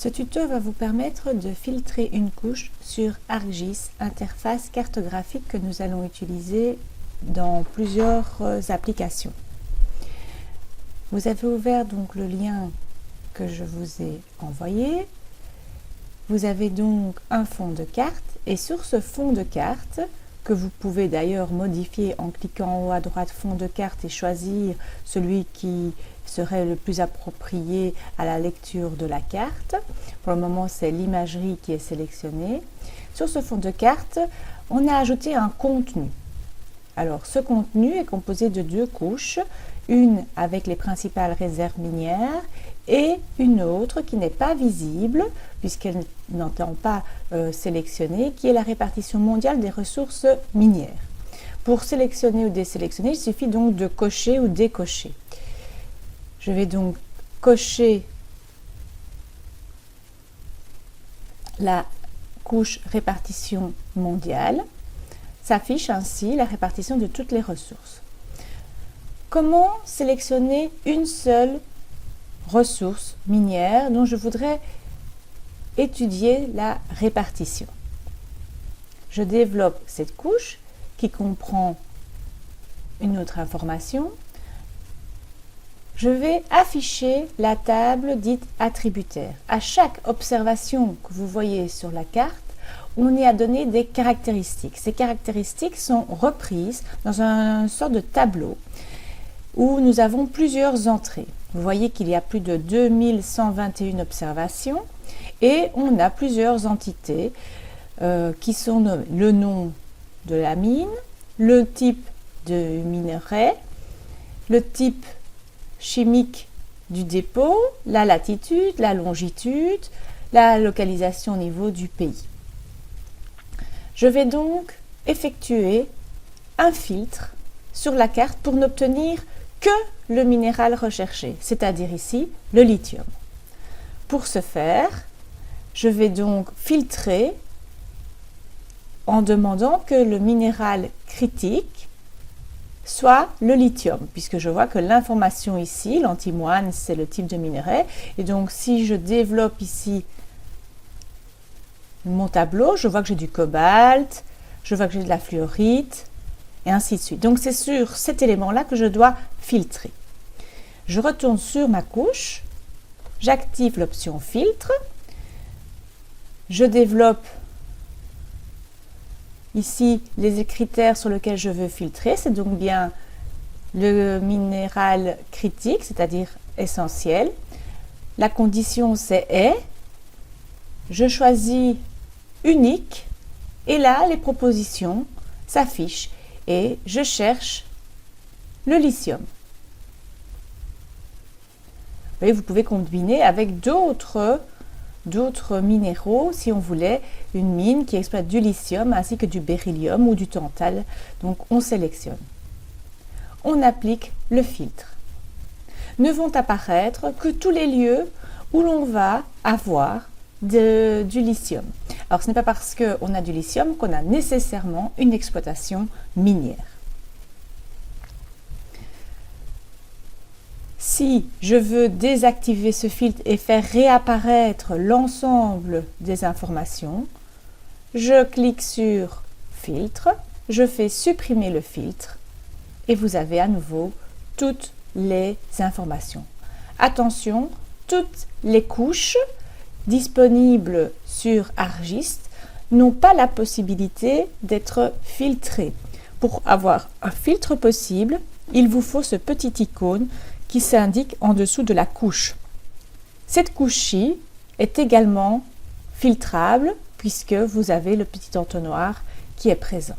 Ce tuto va vous permettre de filtrer une couche sur ArcGIS, interface cartographique que nous allons utiliser dans plusieurs applications. Vous avez ouvert donc le lien que je vous ai envoyé. Vous avez donc un fond de carte et sur ce fond de carte, que vous pouvez d'ailleurs modifier en cliquant en haut à droite fond de carte et choisir celui qui serait le plus approprié à la lecture de la carte. Pour le moment, c'est l'imagerie qui est sélectionnée. Sur ce fond de carte, on a ajouté un contenu. Alors, ce contenu est composé de deux couches, une avec les principales réserves minières et une autre qui n'est pas visible puisqu'elle n'entend pas sélectionner, qui est la répartition mondiale des ressources minières. Pour sélectionner ou désélectionner, il suffit donc de cocher ou décocher. Je vais donc cocher la couche répartition mondiale. S'affiche ainsi la répartition de toutes les ressources. Comment sélectionner une seule ressource minière dont je voudrais étudier la répartition? Je développe cette couche qui comprend une autre information. Je vais afficher la table dite attributaire. À chaque observation que vous voyez sur la carte, on y a donné des caractéristiques. Ces caractéristiques sont reprises dans un sorte de tableau où nous avons plusieurs entrées. Vous voyez qu'il y a plus de 2121 observations et on a plusieurs entités qui sont nommées. Le nom de la mine, le type de minerai, le type chimique du dépôt, la latitude, la longitude, la localisation au niveau du pays. Je vais donc effectuer un filtre sur la carte pour n'obtenir que le minéral recherché, c'est-à-dire ici le lithium. Pour ce faire, je vais donc filtrer en demandant que le minéral critique soit le lithium, puisque je vois que l'information ici, l'antimoine, c'est le type de minerai, et donc si je développe ici mon tableau, je vois que j'ai du cobalt, je vois que j'ai de la fluorite, et ainsi de suite. Donc c'est sur cet élément-là que je dois filtrer. Je retourne sur ma couche, j'active l'option filtre, je développe ici les critères sur lesquels je veux filtrer, c'est donc bien le minéral critique, c'est-à-dire essentiel. La condition c'est est. Je choisis unique et là les propositions s'affichent et je cherche le lithium. Vous voyez, vous pouvez combiner avec d'autres minéraux si on voulait une mine qui exploite du lithium ainsi que du beryllium ou du tantal. Donc on sélectionne. On applique le filtre. Ne vont apparaître que tous les lieux où l'on va avoir du lithium. Alors ce n'est pas parce qu'on a du lithium qu'on a nécessairement une exploitation minière. Si je veux désactiver ce filtre et faire réapparaître l'ensemble des informations, je clique sur filtre, je fais supprimer le filtre et vous avez à nouveau toutes les informations. Attention, toutes les couches disponibles sur ArcGIS n'ont pas la possibilité d'être filtrées. Pour avoir un filtre possible, il vous faut ce petit icône qui s'indique en dessous de la couche. Cette couche-ci est également filtrable puisque vous avez le petit entonnoir qui est présent.